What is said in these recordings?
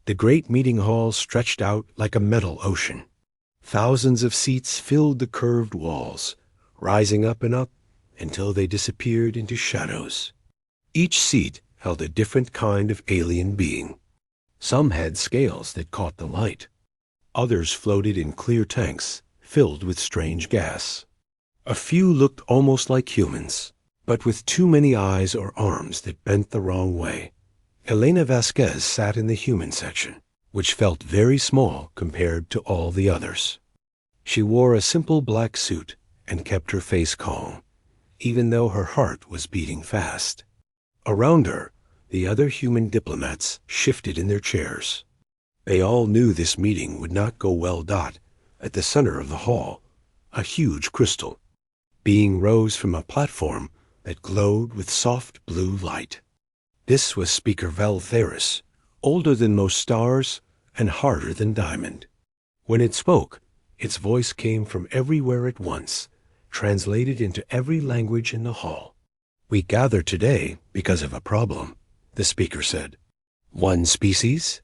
The great meeting hall stretched out like a metal ocean. Thousands of seats filled the curved walls, rising up and up until they disappeared into shadows. Each seat held a different kind of alien being. Some had scales that caught the light. Others floated in clear tanks filled with strange gas. A few looked almost like humans, but with too many eyes or arms that bent the wrong way. Elena Vasquez sat in the human section, which felt very small compared to all the others. She wore a simple black suit and kept her face calm, even though her heart was beating fast. Around her, the other human diplomats shifted in their chairs. They all knew this meeting would not go well. At the center of the hall, a huge crystal being rose from a platform that glowed with soft blue light. This was Speaker Vel Theris, older than most stars and harder than diamond. When it spoke, its voice came from everywhere at once, translated into every language in the hall. "We gather today because of a problem," the speaker said. "One species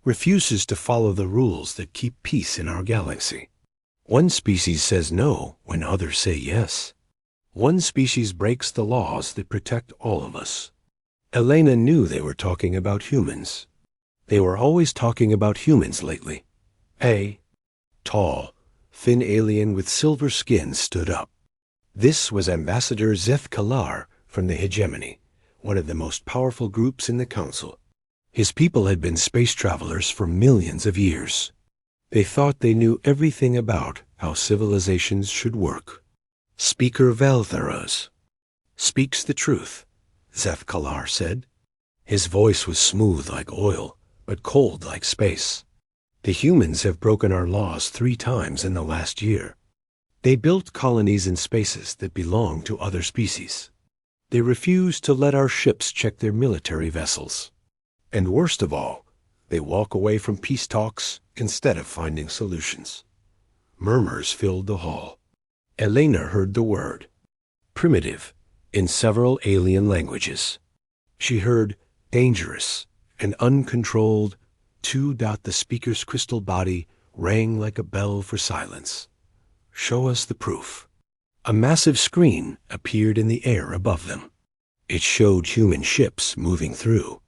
refuses to follow the rules that keep peace in our galaxy. One species says no when others say yes. One species breaks the laws that protect all of us." Elena knew they were talking about humans. They were always talking about humans lately. A tall, thin alien with silver skin stood up. This was Ambassador Zeth Kalar from the Hegemony, one of the most powerful groups in the Council. His people had been space travelers for millions of years. They thought they knew everything about how civilizations should work. Speaker Valtheros speaks the truth, Zeth Kalar said. His voice was smooth like oil, but cold like space. The humans have broken our laws 3 times in the last year. They built colonies in spaces that belong to other species. They refuse to let our ships check their military vessels. And worst of all, they walk away from peace talks instead of finding solutions. Murmurs filled the hall. Elena heard the word primitive in several alien languages. She heard dangerous and uncontrolled too. The speaker's crystal body rang like a bell for silence. "Show us the proof." A massive screen appeared in the air above them. It showed human ships moving through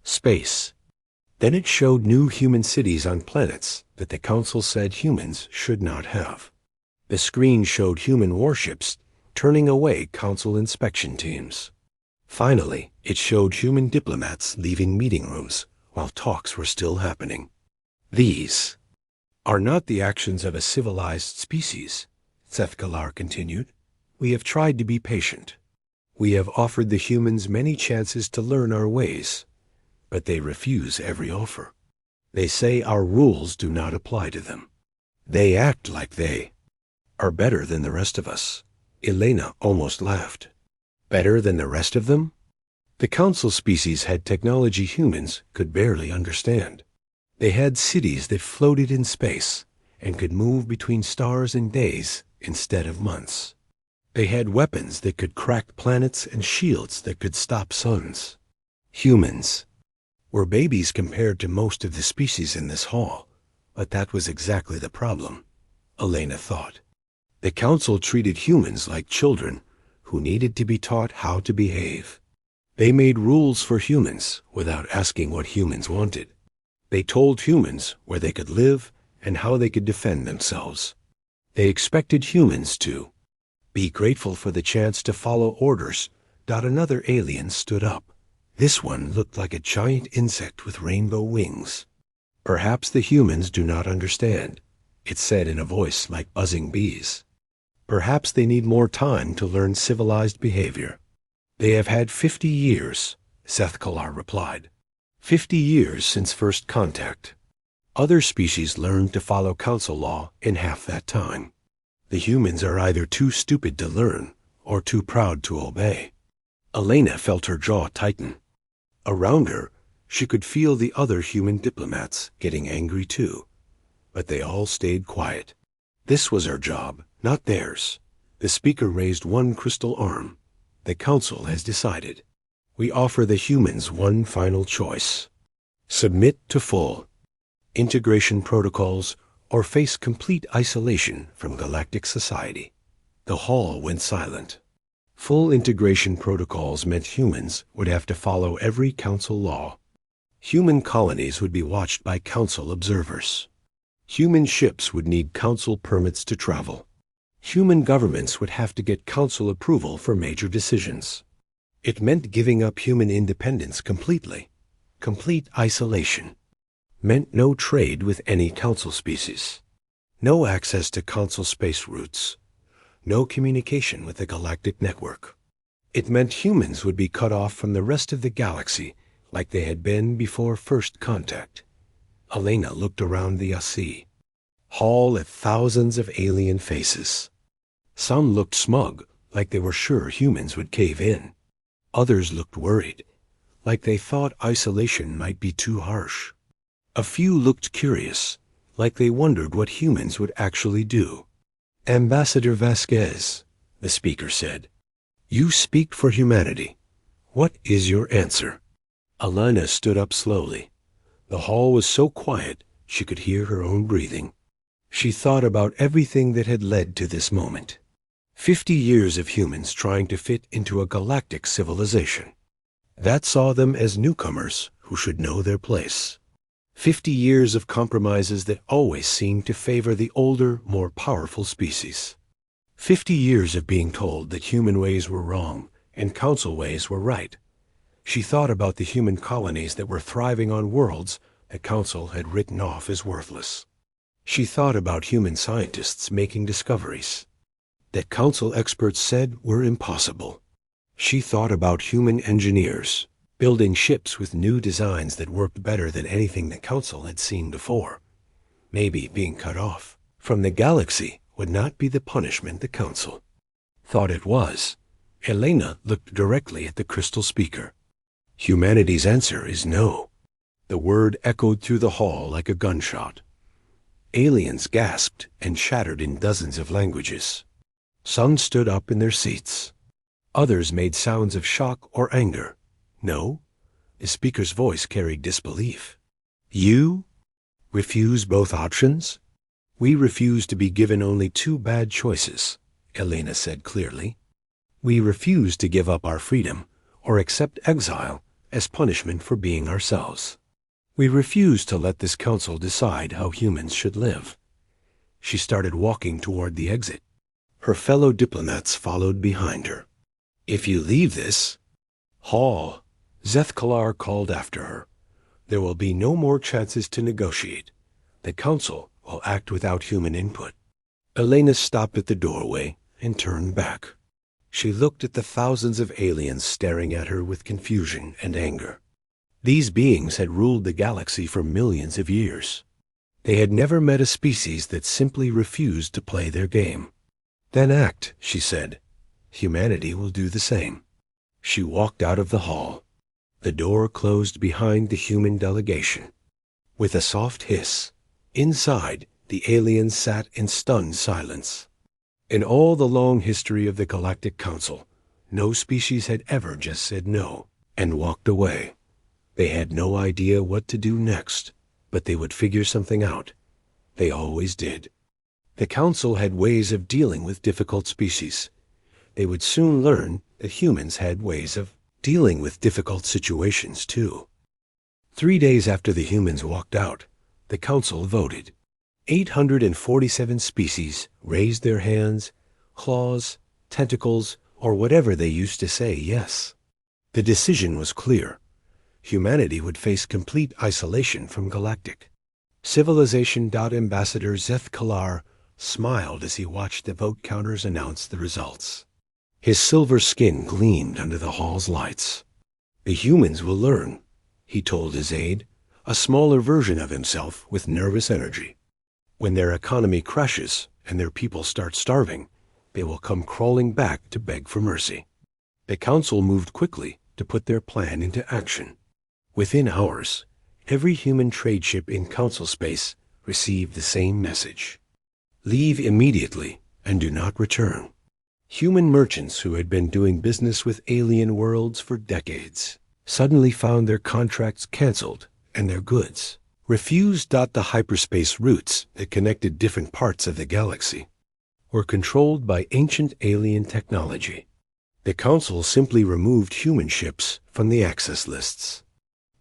space. Then it showed new human cities on planets that the Council said humans should not have. The screen showed human warships turning away Council inspection teams. Finally, it showed human diplomats leaving meeting rooms while talks were still happening. "These are not the actions of a civilized species," Zeth Kalar continued. "We have tried to be patient. We have offered the humans many chances to learn our ways, but they refuse every offer. They say our rules do not apply to them. They act like they are better than the rest of us." Elena almost laughed. Better than the rest of them? The Council species had technology humans could barely understand. They had cities that floated in space and could move between stars in days instead of months. They had weapons that could crack planets and shields that could stop suns. Humans were babies compared to most of the species in this hall, but that was exactly the problem, Elena thought. The Council treated humans like children who needed to be taught how to behave. They made rules for humans without asking what humans wanted. They told humans where they could live and how they could defend themselves. They expected humans to be grateful for the chance to follow orders. Another alien stood up. This one looked like a giant insect with rainbow wings. "Perhaps the humans do not understand," it said in a voice like buzzing bees. "Perhaps they need more time to learn civilized behavior." "They have had 50 years, Zeth Kalar replied. 50 years since first contact. Other species learned to follow Council law in half that time. The humans are either too stupid to learn or too proud to obey." Elena felt her jaw tighten. Around her, she could feel the other human diplomats getting angry too, but they all stayed quiet. This was our job, not theirs. The speaker raised one crystal arm. "The Council has decided. We offer the humans one final choice. submit to full integration protocols, or face complete isolation from galactic society. The hall went silent. Full integration protocols meant humans would have to follow every council law. Human colonies would be watched by council observers. Human ships would need council permits to travel. Human governments would have to get council approval for major decisions. It meant giving up human independence completely. Complete isolation. Meant no trade with any council species. No access to council space routes. No communication with the galactic network. It meant humans would be cut off from the rest of the galaxy like they had been before first contact. Elena looked around the AC. Hall at thousands of alien faces. Some looked smug, like they were sure humans would cave in. Others looked worried, like they thought isolation might be too harsh. A few looked curious, like they wondered what humans would actually do. Ambassador Vasquez, the speaker said, you speak for humanity. What is your answer? Elena stood up slowly. The hall was so quiet she could hear her own breathing. She thought about everything that had led to this moment. 50 years of humans trying to fit into a galactic civilization. That saw them as newcomers who should know their place. 50 years of compromises that always seemed to favor the older, more powerful species. 50 years of being told that human ways were wrong and council ways were right. She thought about the human colonies that were thriving on worlds that council had written off as worthless. She thought about human scientists making discoveries that council experts said were impossible. She thought about human engineers building ships with new designs that worked better than anything the council had seen before. Maybe being cut off from the galaxy would not be the punishment the council thought it was. Elena looked directly at the crystal speaker. Humanity's answer is no. The word echoed through the hall like a gunshot. Aliens gasped and chattered in dozens of languages. Some stood up in their seats. Others made sounds of shock or anger. No? The speaker's voice carried disbelief. You refuse both options? We refuse to be given only two bad choices, Elena said clearly. We refuse to give up our freedom or accept exile as punishment for being ourselves. We refuse to let this council decide how humans should live. She started walking toward the exit. Her fellow diplomats followed behind her. If you leave this hall, Zethkalar called after her, there will be no more chances to negotiate. The council will act without human input. Elena stopped at the doorway and turned back. She looked at the thousands of aliens staring at her with confusion and anger. These beings had ruled the galaxy for millions of years. They had never met a species that simply refused to play their game. Then act, she said. Humanity will do the same. She walked out of the hall. The door closed behind the human delegation. With a soft hiss, inside, the aliens sat in stunned silence. In all the long history of the Galactic Council, no species had ever just said no and walked away. They had no idea what to do next, but they would figure something out. They always did. The Council had ways of dealing with difficult species. They would soon learn that humans had ways of dealing with difficult situations, too. 3 days after the humans walked out, the Council voted. 847 species raised their hands, claws, tentacles, or whatever they used to say yes. The decision was clear. Humanity would face complete isolation from Galactic. Civilization.Ambassador Zethkalar smiled as he watched the vote counters announce the results. His silver skin gleamed under the hall's lights. The humans will learn, he told his aide, a smaller version of himself with nervous energy. When their economy crashes and their people start starving, they will come crawling back to beg for mercy. The council moved quickly to put their plan into action. Within hours, every human trade ship in council space received the same message. Leave immediately and do not return. Human merchants who had been doing business with alien worlds for decades suddenly found their contracts canceled and their goods. Refused. The hyperspace routes that connected different parts of the galaxy were controlled by ancient alien technology. The Council simply removed human ships from the access lists.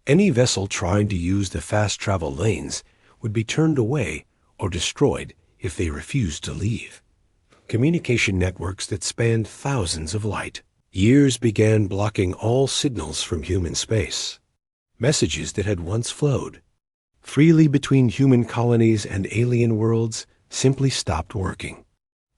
Any vessel trying to use the fast travel lanes would be turned away or destroyed if they refused to leave. Communication networks that spanned thousands of light years began blocking all signals from human space. Messages that had once flowed freely between human colonies and alien worlds simply stopped working.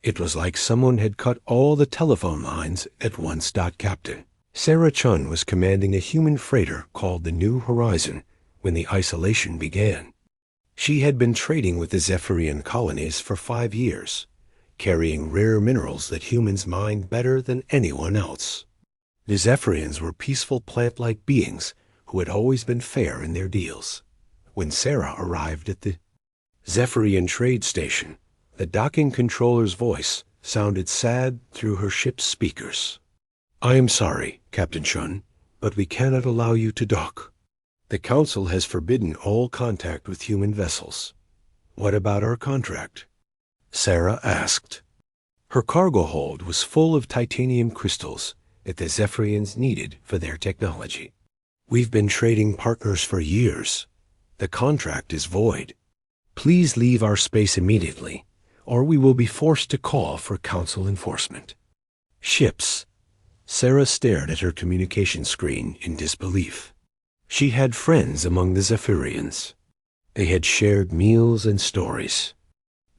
It was like someone had cut all the telephone lines at once. Captain Sarah Chun was commanding a human freighter called the New Horizon when the isolation began. She had been trading with the Zephyrian colonies for 5 years, carrying rare minerals that humans mined better than anyone else. The Zephyrians were peaceful plant-like beings who had always been fair in their deals. When Sarah arrived at the Zephyrian trade station, the docking controller's voice sounded sad through her ship's speakers. "I am sorry, Captain Chun, but we cannot allow you to dock. The Council has forbidden all contact with human vessels." "What about our contract?" Sarah asked. Her cargo hold was full of titanium crystals that the Zephyrians needed for their technology. "We've been trading partners for years. The contract is void. Please leave our space immediately, or we will be forced to call for Council enforcement." Ships. Sarah stared at her communication screen in disbelief. She had friends among the Zephyrians. They had shared meals and stories.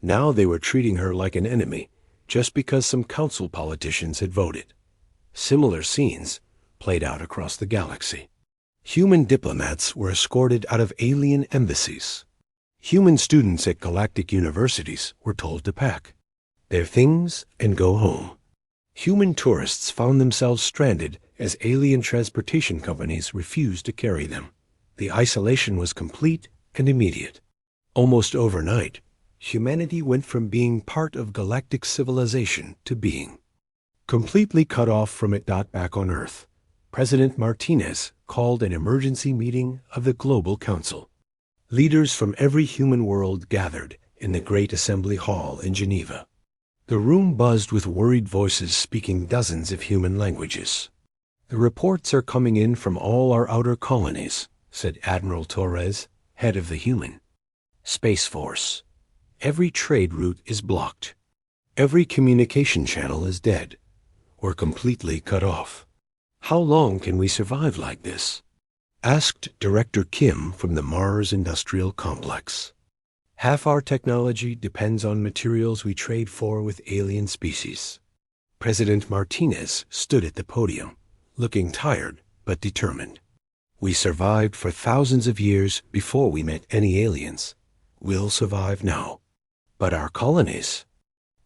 Now they were treating her like an enemy just because some council politicians had voted. Similar scenes played out across the galaxy. Human diplomats were escorted out of alien embassies. Human students at galactic universities were told to pack their things and go home. Human tourists found themselves stranded as alien transportation companies refused to carry them. The isolation was complete and immediate. Almost overnight, humanity went from being part of galactic civilization to being completely cut off from it. Back on Earth, President Martinez called an emergency meeting of the Global Council. Leaders from every human world gathered in the Great Assembly Hall in Geneva. The room buzzed with worried voices speaking dozens of human languages. "The reports are coming in from all our outer colonies," said Admiral Torres, head of the Human Space Force. "Every trade route is blocked. Every communication channel is dead. We're completely cut off. How long can we survive like this?" asked Director Kim from the Mars Industrial Complex. "Half our technology depends on materials we trade for with alien species." President Martinez stood at the podium, looking tired but determined. "We survived for thousands of years before we met any aliens. We'll survive now. But our colonies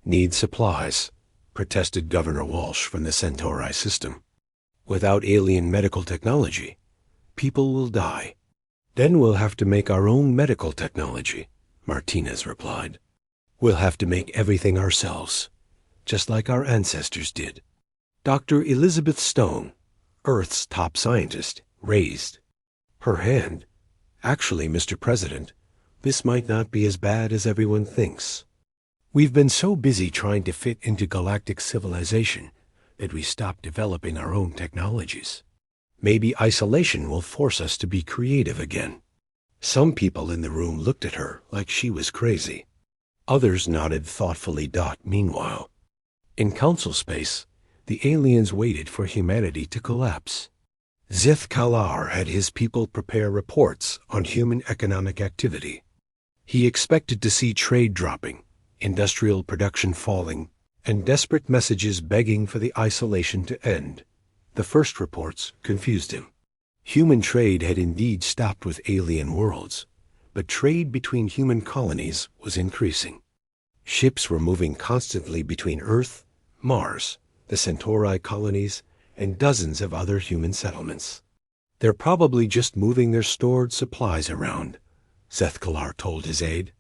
need supplies," protested Governor Walsh from the Centauri system. "Without alien medical technology, people will die." "Then we'll have to make our own medical technology," Martinez replied. "We'll have to make everything ourselves, just like our ancestors did." Dr. Elizabeth Stone, Earth's top scientist, raised her hand. "Actually, Mr. President, this might not be as bad as everyone thinks. We've been so busy trying to fit into galactic civilization that we stopped developing our own technologies. Maybe isolation will force us to be creative again." Some people in the room looked at her like she was crazy. Others nodded thoughtfully. Meanwhile, in council space, the aliens waited for humanity to collapse. Zith Kalar had his people prepare reports on human economic activity. He expected to see trade dropping, industrial production falling, and desperate messages begging for the isolation to end. The first reports confused him. Human trade had indeed stopped with alien worlds, but trade between human colonies was increasing. Ships were moving constantly between Earth, Mars, the Centauri colonies, and dozens of other human settlements. "They're probably just moving their stored supplies around," Seth Kalar told his aide.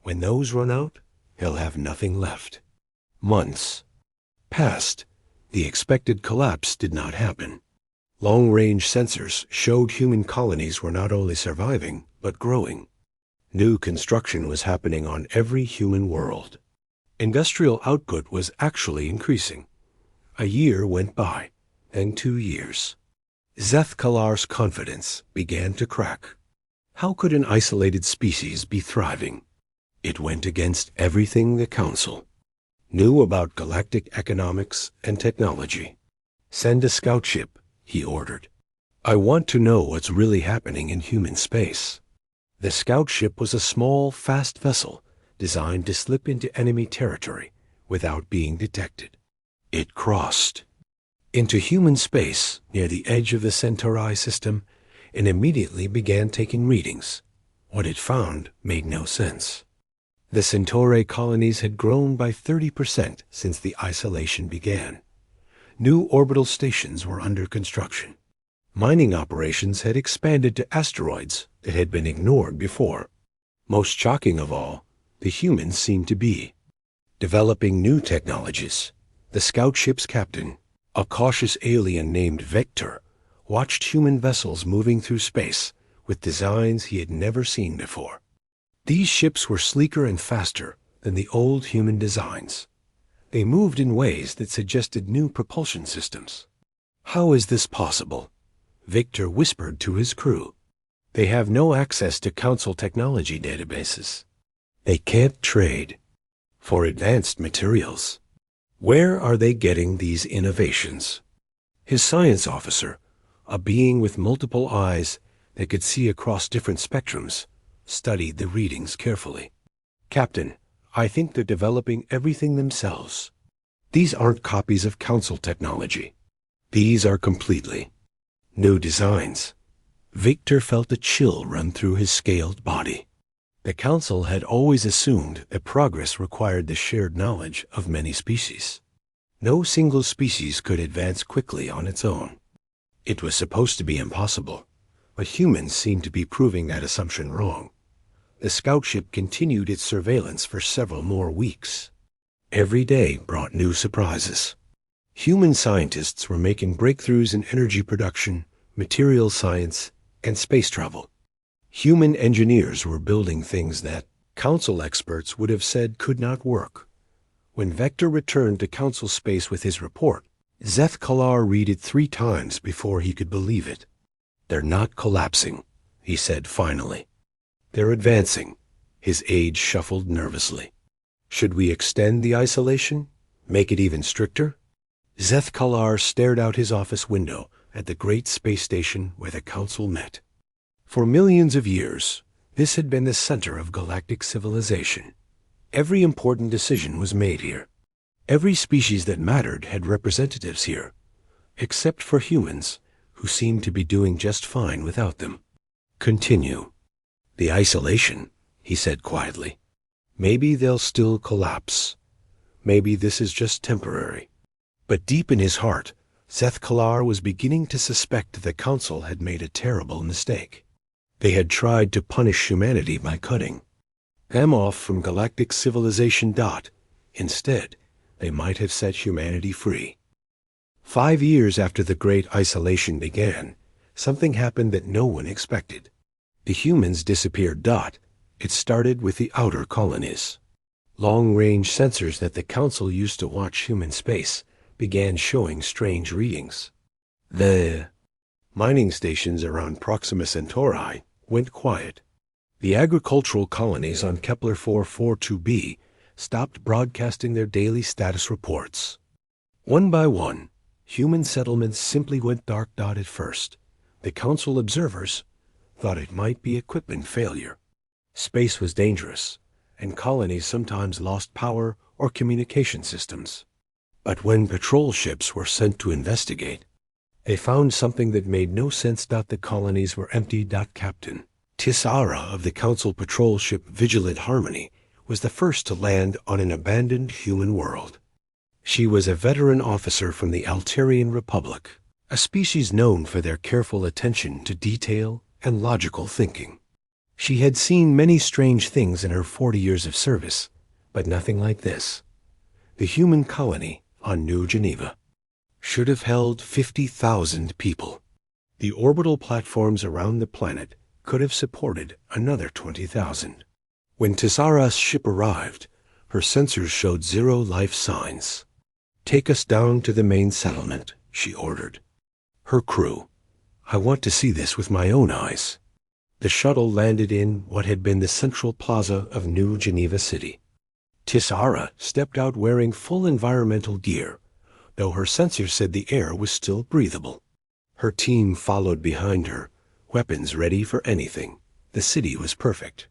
"When those run out, he'll have nothing left." Months passed. The expected collapse did not happen. Long-range sensors showed human colonies were not only surviving, but growing. New construction was happening on every human world. Industrial output was actually increasing. A year went by, and 2 years. Zeth Kalar's confidence began to crack. How could an isolated species be thriving? It went against everything the Council knew about galactic economics and technology. "Send a scout ship," he ordered. "I want to know what's really happening in human space." The scout ship was a small, fast vessel designed to slip into enemy territory without being detected. It crossed into human space near the edge of the Centauri system and immediately began taking readings. What it found made no sense. The Centauri colonies had grown by 30% since the isolation began. New orbital stations were under construction. Mining operations had expanded to asteroids that had been ignored before. Most shocking of all, the humans seemed to be developing new technologies. The scout ship's captain, a cautious alien named Vector, watched human vessels moving through space with designs he had never seen before. These ships were sleeker and faster than the old human designs. They moved in ways that suggested new propulsion systems. "How is this possible?" Victor whispered to his crew. "They have no access to Council technology databases. They can't trade for advanced materials. Where are they getting these innovations?" His science officer, a being with multiple eyes that could see across different spectrums, studied the readings carefully. "Captain, I think they're developing everything themselves. These aren't copies of Council technology. These are completely new designs." Victor felt a chill run through his scaled body. The Council had always assumed that progress required the shared knowledge of many species. No single species could advance quickly on its own. It was supposed to be impossible, but humans seemed to be proving that assumption wrong. The scout ship continued its surveillance for several more weeks. Every day brought new surprises. Human scientists were making breakthroughs in energy production, material science, and space travel. Human engineers were building things that Council experts would have said could not work. When Vector returned to Council space with his report, Zeth Kalar read it 3 times before he could believe it. "They're not collapsing," he said finally. "They're advancing." His aide shuffled nervously. "Should we extend the isolation? Make it even stricter?" Zeth Kalar stared out his office window at the great space station where the Council met. For millions of years, this had been the center of galactic civilization. Every important decision was made here. Every species that mattered had representatives here, except for humans, who seemed to be doing just fine without them. "Continue the isolation," he said quietly. "Maybe they'll still collapse. Maybe this is just temporary." But deep in his heart, Zeth Kalar was beginning to suspect the Council had made a terrible mistake. They had tried to punish humanity by cutting them off from galactic civilization. Instead, they might have set humanity free. 5 years after the Great Isolation began, something happened that no one expected. The humans disappeared. It started with the outer colonies. Long-range sensors that the Council used to watch human space began showing strange readings. The mining stations around Proxima Centauri went quiet. The agricultural colonies on Kepler 442b stopped broadcasting their daily status reports. One by one, human settlements simply went dark. At first, the Council observers thought it might be equipment failure. Space was dangerous, and colonies sometimes lost power or communication systems. But when patrol ships were sent to investigate, they found something that made no sense. The colonies were empty. Captain Tisara of the Council patrol ship Vigilant Harmony was the first to land on an abandoned human world. She was a veteran officer from the Altarian Republic, a species known for their careful attention to detail and logical thinking. She had seen many strange things in her 40 years of service, but nothing like this. The human colony on New Geneva should have held 50,000 people. The orbital platforms around the planet could have supported another 20,000. When Tessara's ship arrived, her sensors showed 0 life signs. "Take us down to the main settlement," she ordered. Her crew, "I want to see this with my own eyes." The shuttle landed in what had been the central plaza of New Geneva City. Tessara stepped out wearing full environmental gear, though her sensors said the air was still breathable. Her team followed behind her, weapons ready for anything. The city was perfect.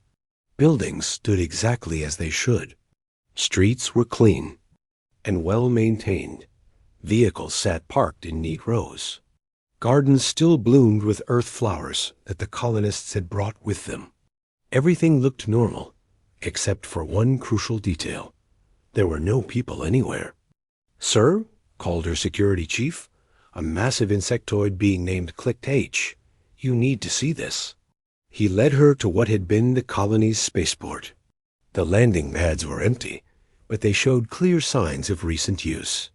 Buildings stood exactly as they should. Streets were clean and well maintained. Vehicles sat parked in neat rows. Gardens still bloomed with earth flowers that the colonists had brought with them. Everything looked normal, except for one crucial detail. There were no people anywhere. "Sir," called her security chief, a massive insectoid being named Clicked H, "you need to see this." He led her to what had been the colony's spaceport. The landing pads were empty, but they showed clear signs of recent use.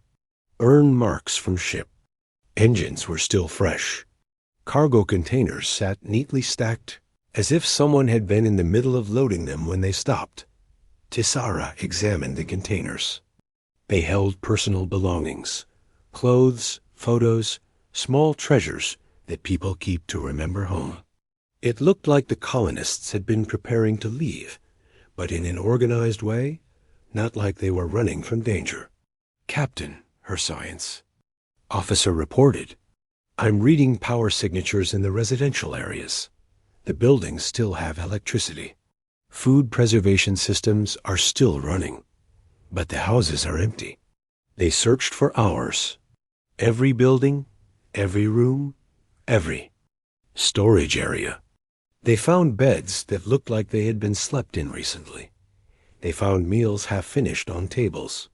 Burn marks from ship. Engines were still fresh. Cargo containers sat neatly stacked, as if someone had been in the middle of loading them when they stopped. Tessara examined the containers. They held personal belongings, clothes, photos, small treasures that people keep to remember home. It looked like the colonists had been preparing to leave, but in an organized way, not like they were running from danger. "Captain," her science officer reported, "I'm reading power signatures in the residential areas. The buildings still have electricity. Food preservation systems are still running, but the houses are empty." They searched for hours. Every building, every room, every storage area. They found beds that looked like they had been slept in recently. They found meals half finished on tables.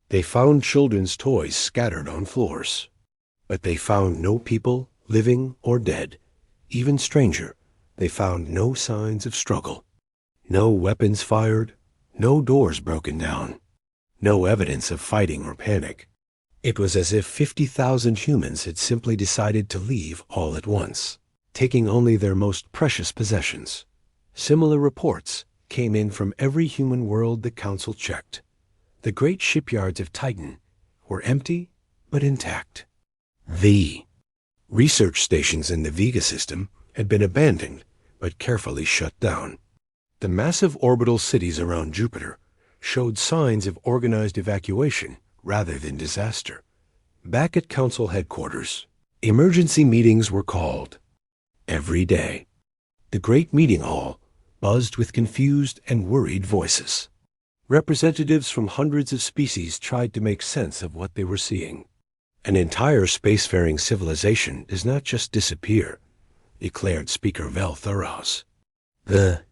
They found children's toys scattered on floors. But they found no people, living or dead. Even stranger, they found no signs of struggle. No weapons fired, no doors broken down, no evidence of fighting or panic. It was as if 50,000 humans had simply decided to leave all at once, taking only their most precious possessions. Similar reports came in from every human world the Council checked. The great shipyards of Titan were empty but intact. The research stations in the Vega system had been abandoned but carefully shut down. The massive orbital cities around Jupiter showed signs of organized evacuation rather than disaster. Back at Council headquarters, emergency meetings were called every day. The great meeting hall buzzed with confused and worried voices. Representatives from hundreds of species tried to make sense of what they were seeing. "An entire spacefaring civilization does not just disappear," declared Speaker Vel Thuros. The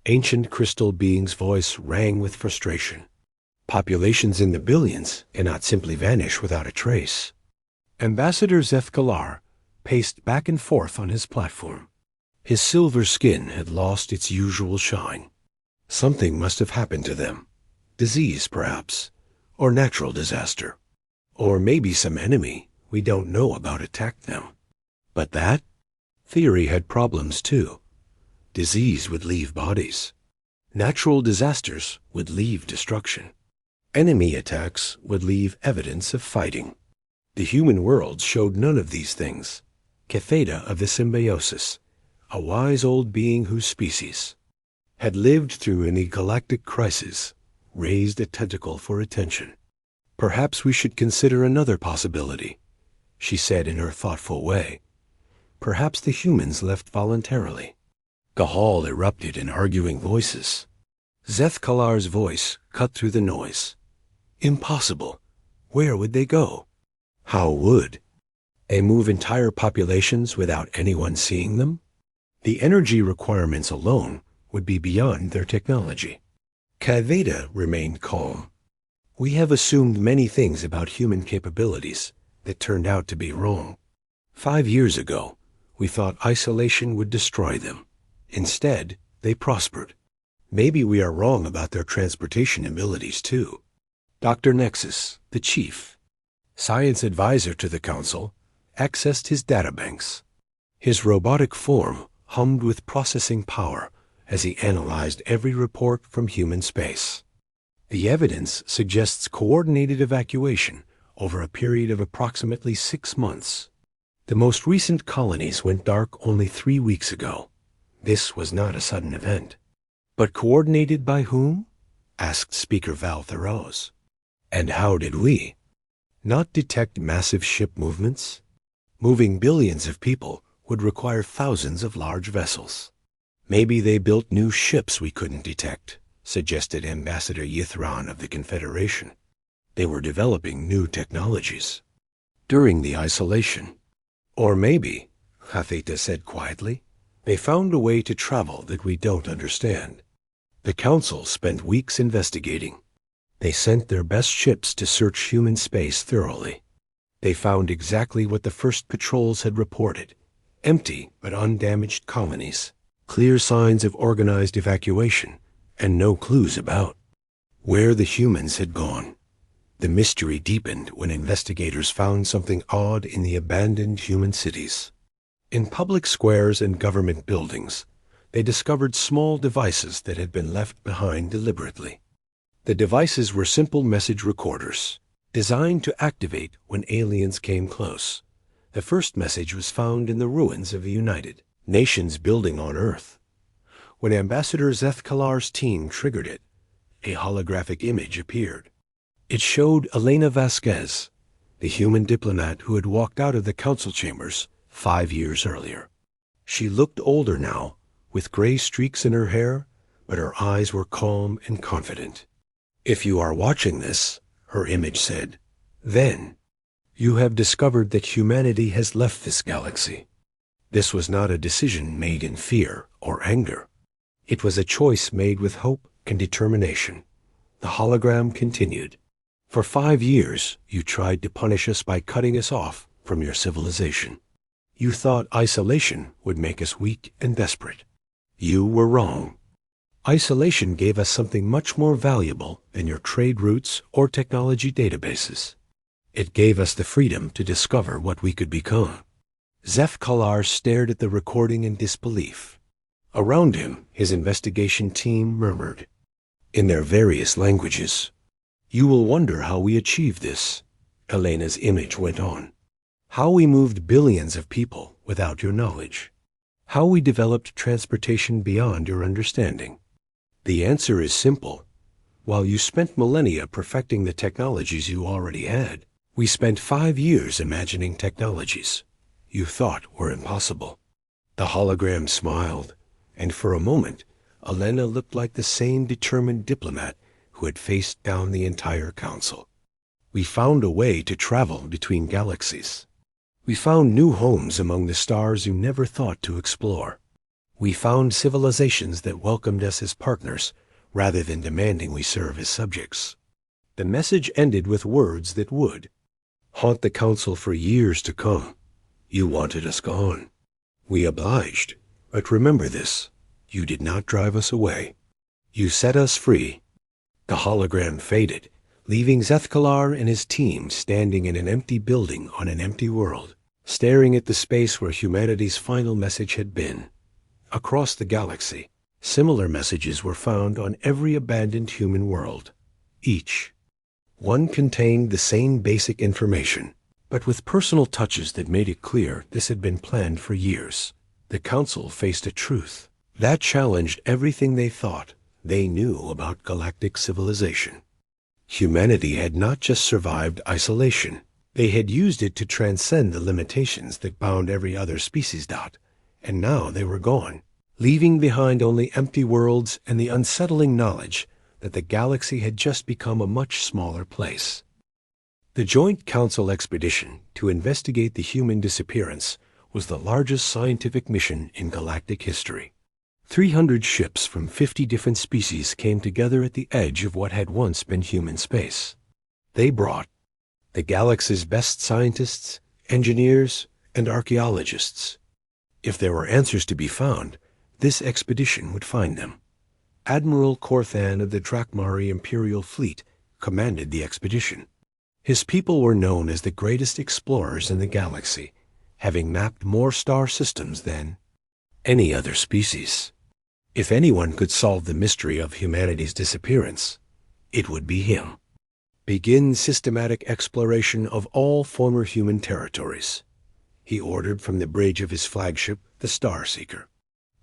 ancient crystal being's voice rang with frustration. "Populations in the billions cannot simply vanish without a trace." Ambassador Zeth Galar paced back and forth on his platform. His silver skin had lost its usual shine. Something must have happened to them. Disease, perhaps, or natural disaster. Or maybe some enemy we don't know about attacked them. But that theory had problems too. Disease would leave bodies. Natural disasters would leave destruction. Enemy attacks would leave evidence of fighting. The human world showed none of these things. Catheda of the Symbiosis, a wise old being whose species had lived through any galactic crisis, raised a tentacle for attention. "Perhaps we should consider another possibility," she said in her thoughtful way. "Perhaps the humans left voluntarily." Gahal erupted in arguing voices. Zeth Kalar's voice cut through the noise. "Impossible. Where would they go?" "How would they move entire populations without anyone seeing them?" The energy requirements alone would be beyond their technology. Kaveda remained calm. "We have assumed many things about human capabilities that turned out to be wrong. 5 years ago, we thought isolation would destroy them. Instead, they prospered. Maybe we are wrong about their transportation abilities, too." Dr. Nexus, the chief, science advisor to the Council, accessed his databanks. His robotic form hummed with processing power as he analyzed every report from human space. The evidence suggests coordinated evacuation over a period of approximately 6 months. The most recent colonies went dark only 3 weeks ago. This was not a sudden event. But coordinated by whom? Asked Speaker Val Thoreaus. And how did we? Not detect massive ship movements? Moving billions of people would require thousands of large vessels. Maybe they built new ships we couldn't detect, suggested Ambassador Yithran of the Confederation. They were developing new technologies. During the isolation. Or maybe, Hafeta said quietly, they found a way to travel that we don't understand. The Council spent weeks investigating. They sent their best ships to search human space thoroughly. They found exactly what the first patrols had reported: empty but undamaged colonies, clear signs of organized evacuation, and no clues about where the humans had gone. The mystery deepened when investigators found something odd in the abandoned human cities. In public squares and government buildings, they discovered small devices that had been left behind deliberately. The devices were simple message recorders, designed to activate when aliens came close. The first message was found in the ruins of the United Nations building on Earth. When Ambassador Zethkalar's team triggered it, a holographic image appeared. It showed Elena Vasquez, the human diplomat who had walked out of the council chambers 5 years earlier. She looked older now, with gray streaks in her hair, but her eyes were calm and confident. If you are watching this, her image said, then you have discovered that humanity has left this galaxy. This was not a decision made in fear or anger. It was a choice made with hope and determination. The hologram continued. For 5 years, you tried to punish us by cutting us off from your civilization. You thought isolation would make us weak and desperate. You were wrong. Isolation gave us something much more valuable than your trade routes or technology databases. It gave us the freedom to discover what we could become. Zethkalar stared at the recording in disbelief. Around him, his investigation team murmured, in their various languages. You will wonder how we achieved this, Elena's image went on. How we moved billions of people without your knowledge. How we developed transportation beyond your understanding. The answer is simple. While you spent millennia perfecting the technologies you already had, we spent 5 years imagining technologies you thought were impossible. The hologram smiled, and for a moment, Elena looked like the same determined diplomat who had faced down the entire council. We found a way to travel between galaxies. We found new homes among the stars you never thought to explore. We found civilizations that welcomed us as partners rather than demanding we serve as subjects. The message ended with words that would haunt the council for years to come. You wanted us gone. We obliged, but remember this. You did not drive us away. You set us free. The hologram faded, leaving Zethkalar and his team standing in an empty building on an empty world, staring at the space where humanity's final message had been. Across the galaxy, similar messages were found on every abandoned human world. Each one contained the same basic information, but with personal touches that made it clear this had been planned for years. The council faced a truth that challenged everything they thought they knew about galactic civilization. Humanity had not just survived isolation. They had used it to transcend the limitations that bound every other species. And now they were gone, leaving behind only empty worlds and the unsettling knowledge that the galaxy had just become a much smaller place. The Joint Council expedition to investigate the human disappearance was the largest scientific mission in galactic history. 300 ships from 50 different species came together at the edge of what had once been human space. They brought the galaxy's best scientists, engineers, and archaeologists. If there were answers to be found, this expedition would find them. Admiral Korthan of the Drakmari Imperial Fleet commanded the expedition. His people were known as the greatest explorers in the galaxy, having mapped more star systems than any other species. If anyone could solve the mystery of humanity's disappearance, it would be him. Begin systematic exploration of all former human territories, he ordered from the bridge of his flagship, the Starseeker.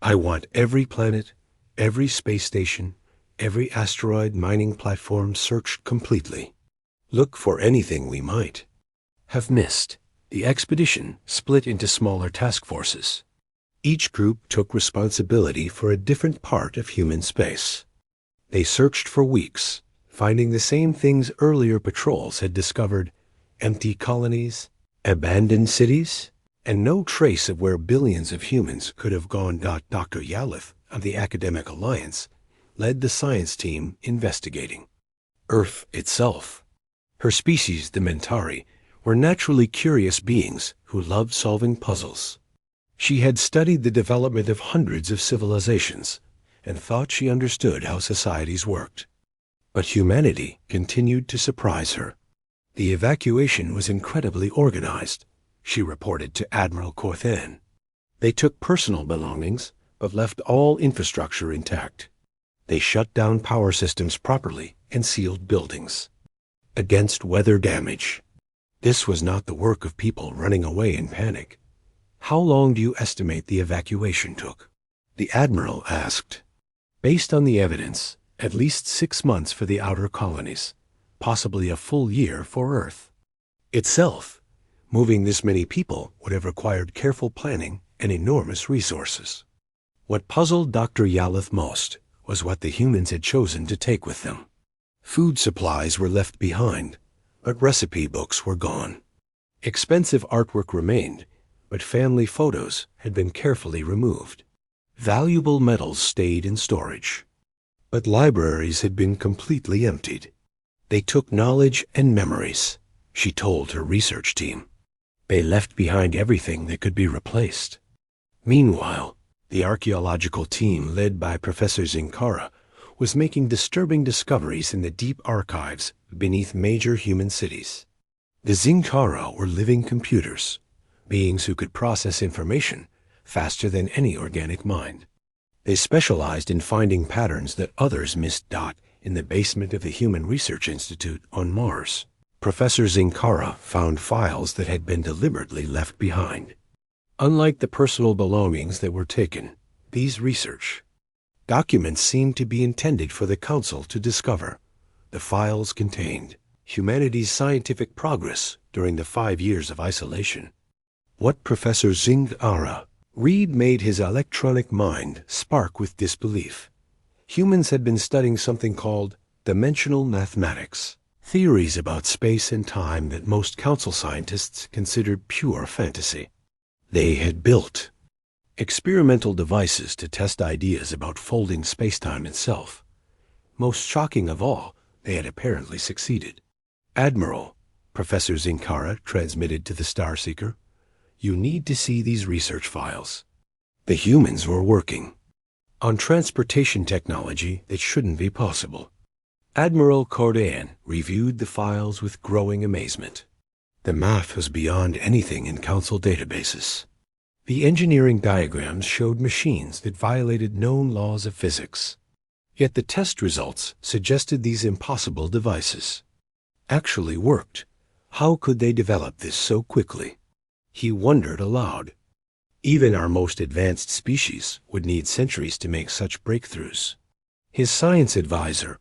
I want every planet, every space station, every asteroid mining platform searched completely. Look for anything we might have missed. The expedition split into smaller task forces. Each group took responsibility for a different part of human space. They searched for weeks, finding the same things earlier patrols had discovered: empty colonies, abandoned cities, and no trace of where billions of humans could have gone. Dr. Yalith of the Academic Alliance led the science team investigating Earth itself. Her species, the Mentari, were naturally curious beings who loved solving puzzles. She had studied the development of hundreds of civilizations and thought she understood how societies worked. But humanity continued to surprise her. The evacuation was incredibly organized, she reported to Admiral Corthan. They took personal belongings, but left all infrastructure intact. They shut down power systems properly and sealed buildings against weather damage. This was not the work of people running away in panic. How long do you estimate the evacuation took? The Admiral asked. Based on the evidence, at least 6 months for the outer colonies, possibly a full year for Earth itself. Moving this many people would have required careful planning and enormous resources. What puzzled Dr. Yalith most was what the humans had chosen to take with them. Food supplies were left behind, but recipe books were gone. Expensive artwork remained, but family photos had been carefully removed. Valuable metals stayed in storage, but libraries had been completely emptied. They took knowledge and memories, she told her research team. They left behind everything that could be replaced. Meanwhile, the archaeological team led by Professor Zinkara was making disturbing discoveries in the deep archives beneath major human cities. The Zinkara were living computers, beings who could process information faster than any organic mind. They specialized in finding patterns that others missed. In the basement of the Human Research Institute on Mars, Professor Zinkara found files that had been deliberately left behind. Unlike the personal belongings that were taken, these research documents seemed to be intended for the Council to discover. The files contained humanity's scientific progress during the 5 years of isolation. What Professor Zinkara read made his electronic mind spark with disbelief. Humans had been studying something called dimensional mathematics, theories about space and time that most Council scientists considered pure fantasy. They had built experimental devices to test ideas about folding spacetime itself. Most shocking of all, they had apparently succeeded. Admiral, Professor Zinkara transmitted to the Starseeker, you need to see these research files. The humans were working on transportation technology that shouldn't be possible. Admiral Cordan reviewed the files with growing amazement. The math was beyond anything in Council databases. The engineering diagrams showed machines that violated known laws of physics. Yet the test results suggested these impossible devices actually worked. How could they develop this so quickly? He wondered aloud. Even our most advanced species would need centuries to make such breakthroughs. His science advisor,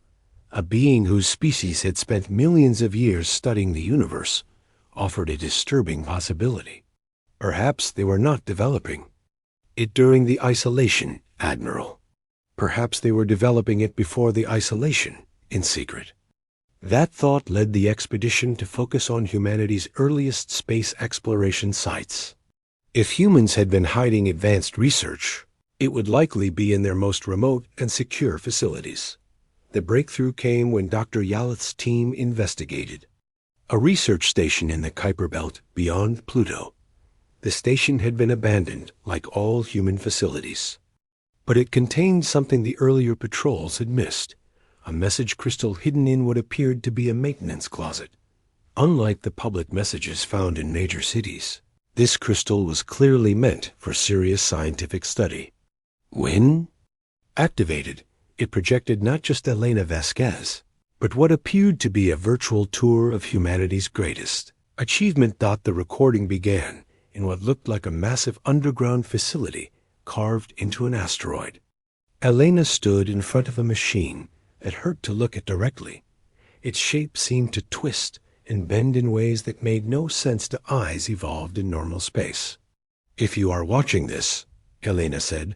a being whose species had spent millions of years studying the universe, offered a disturbing possibility. Perhaps they were not developing it during the isolation, Admiral. Perhaps they were developing it before the isolation, in secret. That thought led the expedition to focus on humanity's earliest space exploration sites. If humans had been hiding advanced research, it would likely be in their most remote and secure facilities. The breakthrough came when Dr. Yalith's team investigated a research station in the Kuiper Belt beyond Pluto. The station had been abandoned like all human facilities, but it contained something the earlier patrols had missed. A message crystal hidden in what appeared to be a maintenance closet. Unlike the public messages found in major cities, This crystal was clearly meant for serious scientific study. When activated, it projected not just Elena Vasquez, but what appeared to be a virtual tour of humanity's greatest achievement. The recording began in what looked like a massive underground facility carved into an asteroid. Elena stood in front of a machine that hurt to look at directly. Its shape seemed to twist and bend in ways that made no sense to eyes evolved in normal space. "If you are watching this," Elena said,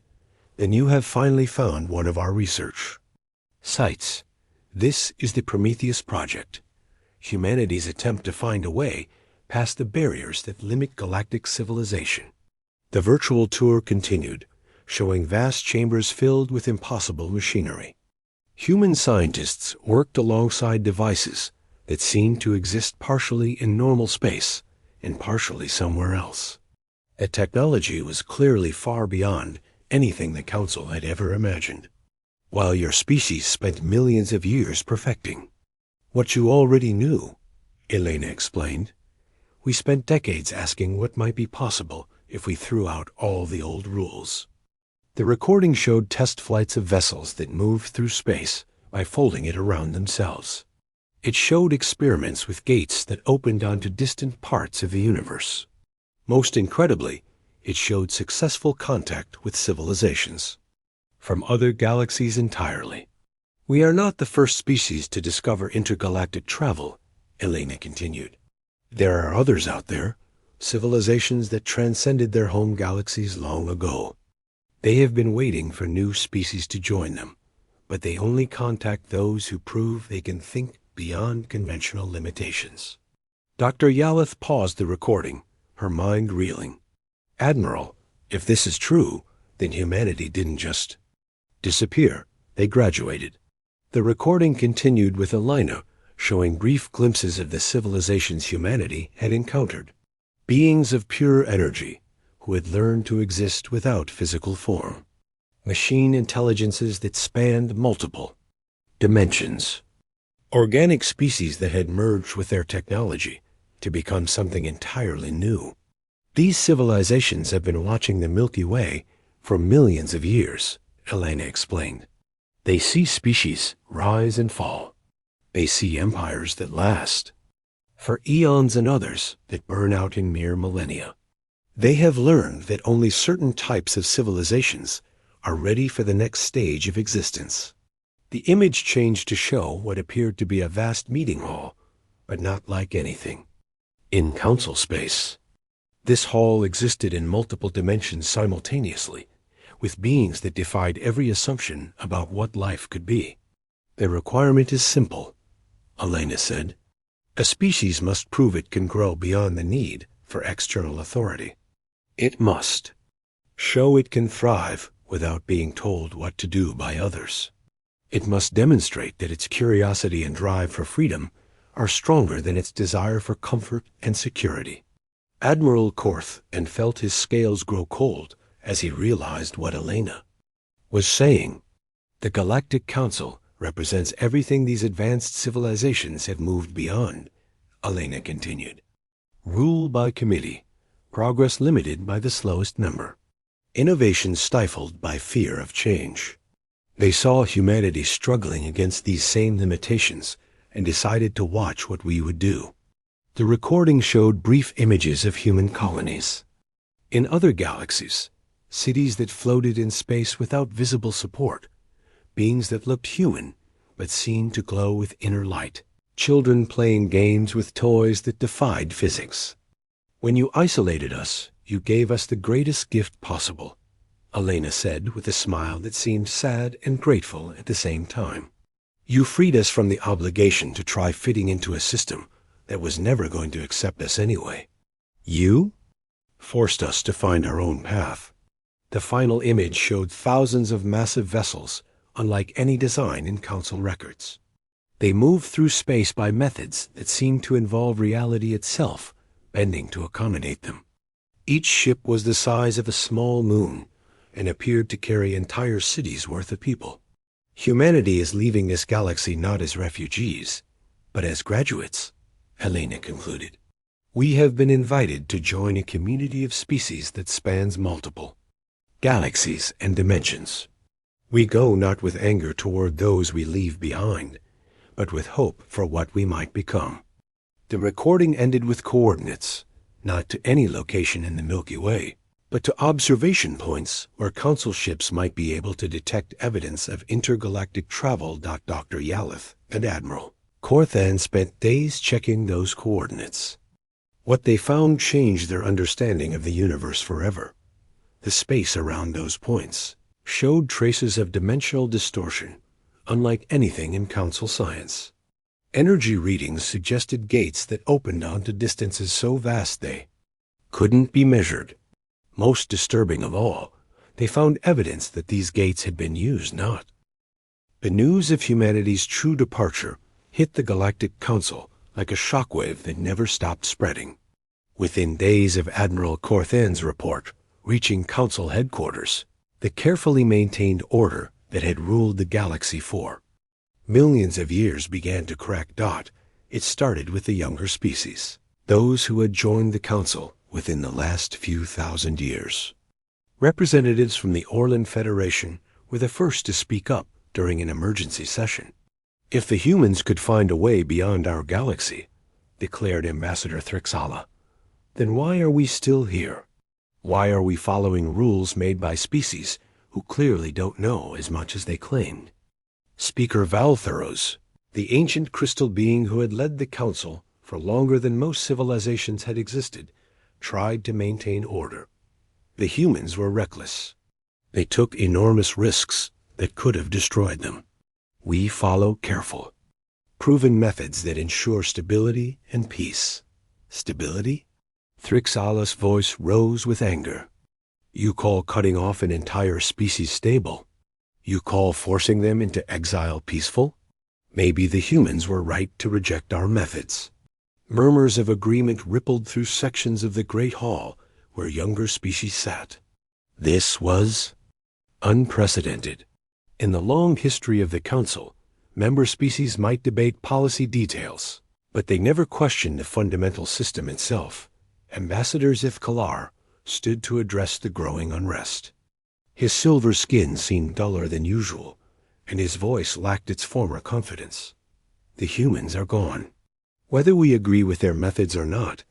"then you have finally found one of our research sites. This is the Prometheus Project, humanity's attempt to find a way past the barriers that limit galactic civilization." The virtual tour continued, showing vast chambers filled with impossible machinery. Human scientists worked alongside devices that seemed to exist partially in normal space and partially somewhere else. The technology was clearly far beyond anything the Council had ever imagined, while your species spent millions of years perfecting what you already knew, Elena explained. "We spent decades asking what might be possible if we threw out all the old rules." The recording showed test flights of vessels that moved through space by folding it around themselves. It showed experiments with gates that opened onto distant parts of the universe. Most incredibly, it showed successful contact with civilizations from other galaxies entirely. "We are not the first species to discover intergalactic travel," Elena continued. "There are others out there, civilizations that transcended their home galaxies long ago. They have been waiting for new species to join them, but they only contact those who prove they can think beyond conventional limitations." Dr. Yaleth paused the recording, her mind reeling. "Admiral, if this is true, then humanity didn't just disappear. They graduated." The recording continued with Elena showing brief glimpses of the civilizations humanity had encountered. Beings of pure energy who had learned to exist without physical form. Machine intelligences that spanned multiple dimensions. Organic species that had merged with their technology to become something entirely new. These civilizations have been watching the Milky Way for millions of years, Elena explained. They see species rise and fall. They see empires that last for eons and others that burn out in mere millennia. They have learned that only certain types of civilizations are ready for the next stage of existence. The image changed to show what appeared to be a vast meeting hall, but not like anything in council space. This hall existed in multiple dimensions simultaneously, with beings that defied every assumption about what life could be. "The requirement is simple," Elena said. "A species must prove it can grow beyond the need for external authority. It must show it can thrive without being told what to do by others. It must demonstrate that its curiosity and drive for freedom are stronger than its desire for comfort and security." Admiral Korth and felt his scales grow cold as he realized what Elena was saying. The Galactic Council represents everything these advanced civilizations have moved beyond, Elena continued. Rule by committee, progress limited by the slowest member, innovation stifled by fear of change. They saw humanity struggling against these same limitations and decided to watch what we would do. The recording showed brief images of human colonies in other galaxies, cities that floated in space without visible support, beings that looked human but seemed to glow with inner light, children playing games with toys that defied physics. "When you isolated us, you gave us the greatest gift possible," Elena said with a smile that seemed sad and grateful at the same time. "You freed us from the obligation to try fitting into a system that was never going to accept us anyway. You forced us to find our own path." The final image showed thousands of massive vessels, unlike any design in Council records. They moved through space by methods that seemed to involve reality itself, bending to accommodate them. Each ship was the size of a small moon and appeared to carry entire cities' worth of people. "Humanity is leaving this galaxy not as refugees, but as graduates," Helena concluded. We have been invited to join a community of species that spans multiple galaxies and dimensions. We go not with anger toward those we leave behind, but with hope for what we might become. The recording ended with coordinates, not to any location in the Milky Way, but to observation points where Council ships might be able to detect evidence of intergalactic travel. Dr. Yalith and Admiral Corthan spent days checking those coordinates. What they found changed their understanding of the universe forever. The space around those points showed traces of dimensional distortion, unlike anything in Council science. Energy readings suggested gates that opened onto distances so vast they couldn't be measured. Most disturbing of all, they found evidence that these gates had been used. The news of humanity's true departure hit the Galactic Council like a shockwave that never stopped spreading. Within days of Admiral Corthan's report reaching Council headquarters, the carefully maintained order that had ruled the galaxy for millions of years began to crack. It started with the younger species, those who had joined the Council within the last few thousand years. Representatives from the Orlan Federation were the first to speak up during an emergency session. If the humans could find a way beyond our galaxy, declared Ambassador Thrixala, then why are we still here? Why are we following rules made by species who clearly don't know as much as they claimed? Speaker Valthuros, the ancient crystal being who had led the Council for longer than most civilizations had existed, tried to maintain order. The humans were reckless. They took enormous risks that could have destroyed them. We follow careful, proven methods that ensure stability and peace. Stability? Thrixala's voice rose with anger. You call cutting off an entire species stable? You call forcing them into exile peaceful? Maybe the humans were right to reject our methods. Murmurs of agreement rippled through sections of the Great Hall where younger species sat. This was unprecedented. In the long history of the Council, member species might debate policy details, but they never questioned the fundamental system itself. Ambassador Zifkalar stood to address the growing unrest. His silver skin seemed duller than usual, and his voice lacked its former confidence. The humans are gone. Whether we agree with their methods or not,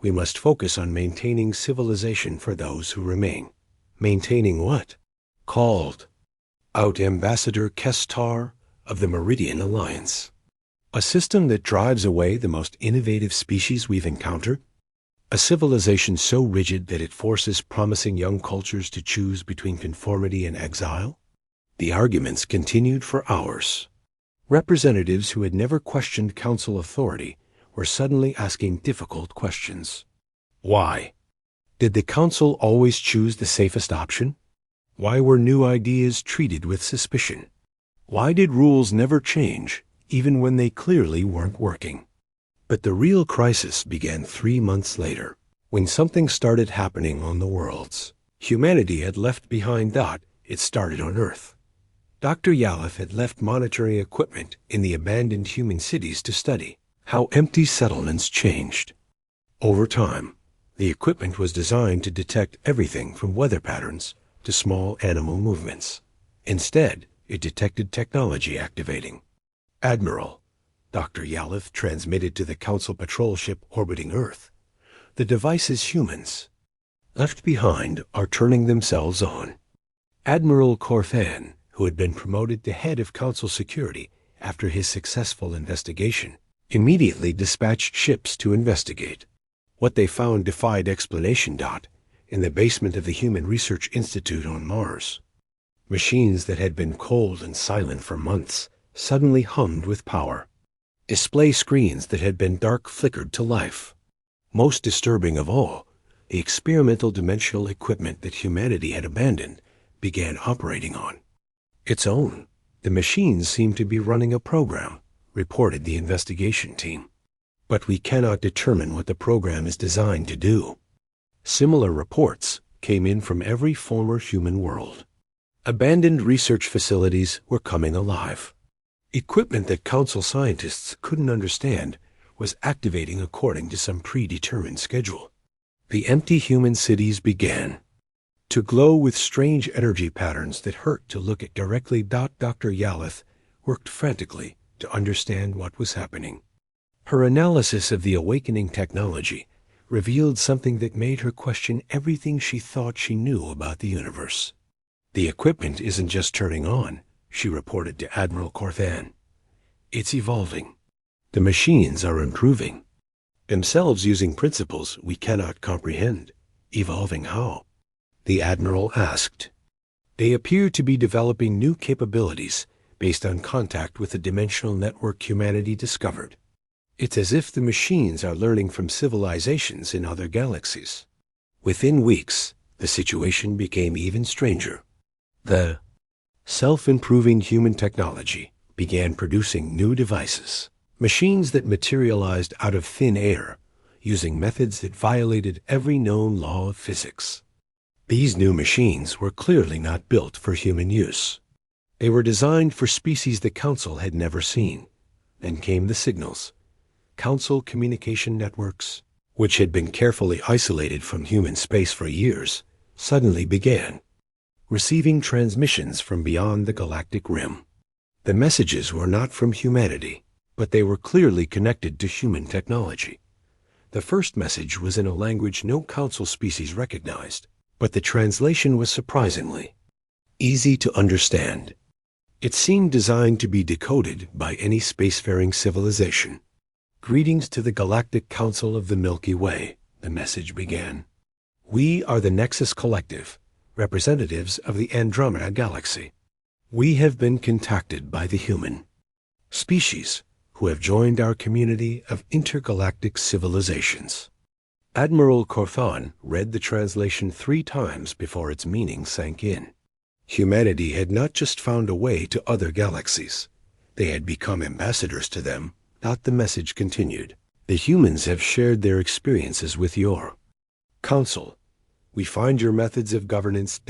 we must focus on maintaining civilization for those who remain. Maintaining what? Called out Ambassador Kestar of the Meridian Alliance. A system that drives away the most innovative species we've encountered? A civilization so rigid that it forces promising young cultures to choose between conformity and exile? The arguments continued for hours. Representatives who had never questioned Council authority were suddenly asking difficult questions. Why? Did the Council always choose the safest option? Why were new ideas treated with suspicion? Why did rules never change, even when they clearly weren't working? But the real crisis began 3 months later, when something started happening on the worlds. Humanity had left behind. It started on Earth. Dr. Yalith had left monitoring equipment in the abandoned human cities to study how empty settlements changed. Over time, the equipment was designed to detect everything from weather patterns to small animal movements. Instead, it detected technology activating. Admiral, Dr. Yalith transmitted to the Council patrol ship orbiting Earth. The device's humans, left behind, are turning themselves on. Admiral Corthan, who had been promoted to head of Council security after his successful investigation, immediately dispatched ships to investigate. What they found defied explanation. In the basement of the Human Research Institute on Mars, machines that had been cold and silent for months suddenly hummed with power. Display screens that had been dark flickered to life. Most disturbing of all, the experimental dimensional equipment that humanity had abandoned began operating on its own. The machines seemed to be running a program, reported the investigation team. But we cannot determine what the program is designed to do. Similar reports came in from every former human world. Abandoned research facilities were coming alive. Equipment that Council scientists couldn't understand was activating according to some predetermined schedule. The empty human cities began to glow with strange energy patterns that hurt to look at directly. Dr. Yalith worked frantically to understand what was happening. Her analysis of the awakening technology revealed something that made her question everything she thought she knew about the universe. The equipment isn't just turning on, she reported to Admiral Corthan. It's evolving. The machines are improving, themselves using principles we cannot comprehend. Evolving how? The Admiral asked. They appear to be developing new capabilities based on contact with the dimensional network humanity discovered. It's as if the machines are learning from civilizations in other galaxies. Within weeks, the situation became even stranger. The self-improving human technology began producing new devices, machines that materialized out of thin air, using methods that violated every known law of physics. These new machines were clearly not built for human use. They were designed for species the Council had never seen. Then came the signals. Council communication networks, which had been carefully isolated from human space for years, suddenly began receiving transmissions from beyond the galactic rim. The messages were not from humanity, but they were clearly connected to human technology. The first message was in a language no Council species recognized, but the translation was surprisingly easy to understand. It seemed designed to be decoded by any spacefaring civilization. Greetings to the Galactic Council of the Milky Way, the message began. We are the Nexus Collective, representatives of the Andromeda Galaxy. We have been contacted by the human species who have joined our community of intergalactic civilizations. Admiral Corthan read the translation 3 times before its meaning sank in. Humanity had not just found a way to other galaxies. They had become ambassadors to them. The message continued. The humans have shared their experiences with your Council. We find your methods of governance ...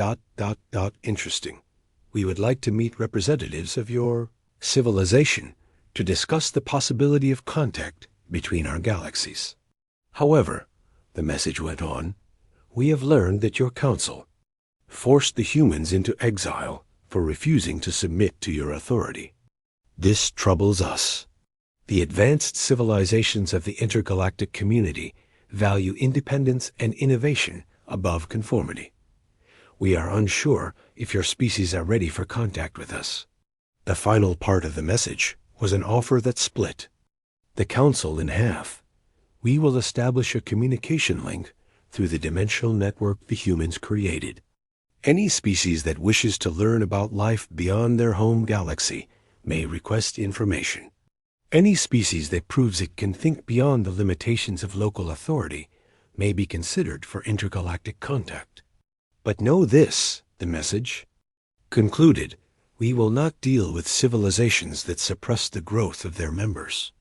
interesting. We would like to meet representatives of your civilization to discuss the possibility of contact between our galaxies. However, the message went on, we have learned that your Council forced the humans into exile for refusing to submit to your authority. This troubles us. The advanced civilizations of the intergalactic community value independence and innovation above conformity. We are unsure if your species are ready for contact with us. The final part of the message was an offer that split the Council in half. We will establish a communication link through the dimensional network the humans created. Any species that wishes to learn about life beyond their home galaxy may request information. Any species that proves it can think beyond the limitations of local authority may be considered for intergalactic contact. But know this, the message concluded, we will not deal with civilizations that suppress the growth of their members.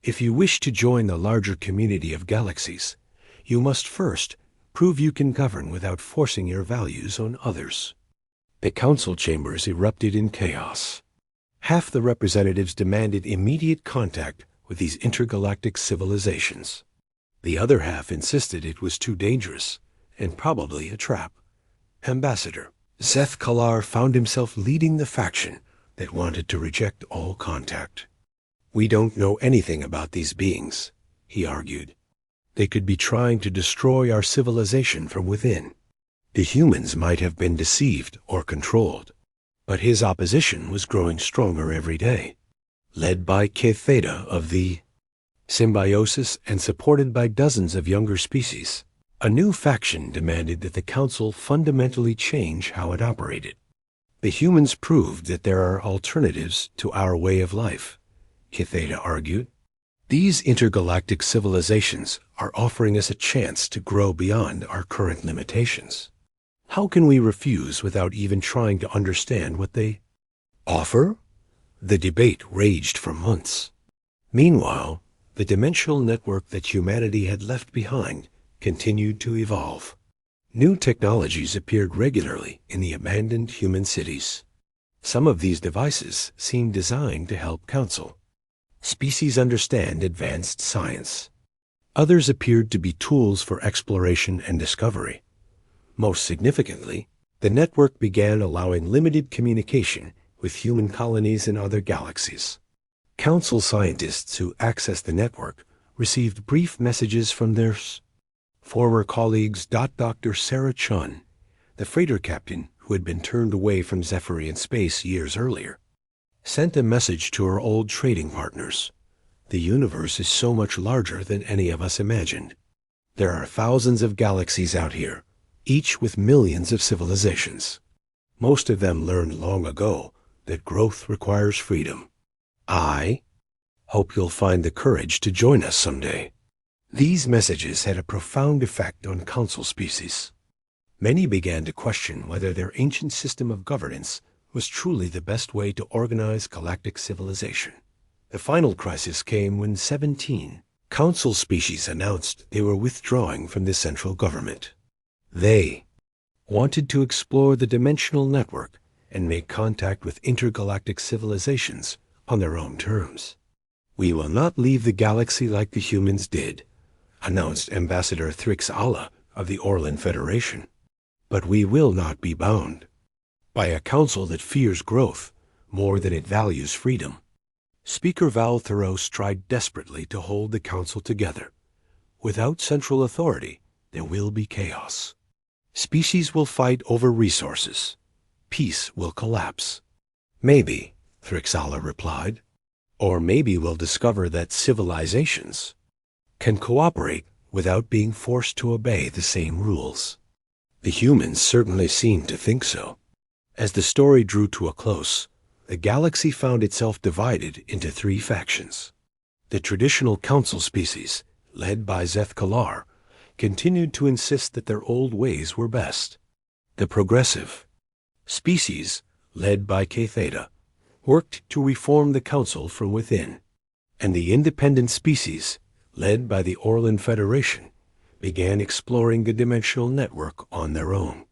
If you wish to join the larger community of galaxies, you must first prove you can govern without forcing your values on others. The Council chambers erupted in chaos. Half the representatives demanded immediate contact with these intergalactic civilizations. The other half insisted it was too dangerous and probably a trap. Ambassador Zeth Kalar found himself leading the faction that wanted to reject all contact. We don't know anything about these beings, he argued. They could be trying to destroy our civilization from within. The humans might have been deceived or controlled. But his opposition was growing stronger every day. Led by K-Theta of the Symbiosis and supported by dozens of younger species, a new faction demanded that the Council fundamentally change how it operated. The humans proved that there are alternatives to our way of life, K-Theta argued. These intergalactic civilizations are offering us a chance to grow beyond our current limitations. How can we refuse without even trying to understand what they offer? The debate raged for months. Meanwhile, the dimensional network that humanity had left behind continued to evolve. New technologies appeared regularly in the abandoned human cities. Some of these devices seemed designed to help Council. species understand advanced science. Others appeared to be tools for exploration and discovery. Most significantly, the network began allowing limited communication with human colonies in other galaxies. Council scientists who accessed the network received brief messages from their former colleagues. Dr. Sarah Chun, the freighter captain who had been turned away from Zephyrian space years earlier, sent a message to her old trading partners. The universe is so much larger than any of us imagined. There are thousands of galaxies out here, each with millions of civilizations. Most of them learned long ago that growth requires freedom. I hope you'll find the courage to join us someday. These messages had a profound effect on council species. Many began to question whether their ancient system of governance was truly the best way to organize galactic civilization. The final crisis came when 17 council species announced they were withdrawing from the central government. They wanted to explore the dimensional network and make contact with intergalactic civilizations on their own terms. "We will not leave the galaxy like the humans did," announced Ambassador Thrix-Ala of the Orlan Federation. "But we will not be bound by a council that fears growth more than it values freedom." Speaker Val Thoros tried desperately to hold the council together. Without central authority, there will be chaos. Species will fight over resources. Peace will collapse. "Maybe," Thrix-Ala replied. "Or maybe we'll discover that civilizations can cooperate without being forced to obey the same rules." The humans certainly seemed to think so. As the story drew to a close, the galaxy found itself divided into 3 factions. The traditional council species, led by Zeth Kalar, continued to insist that their old ways were best. The progressive species, led by K-Theta, worked to reform the council from within. And the independent species, led by the Orlan Federation, began exploring the dimensional network on their own.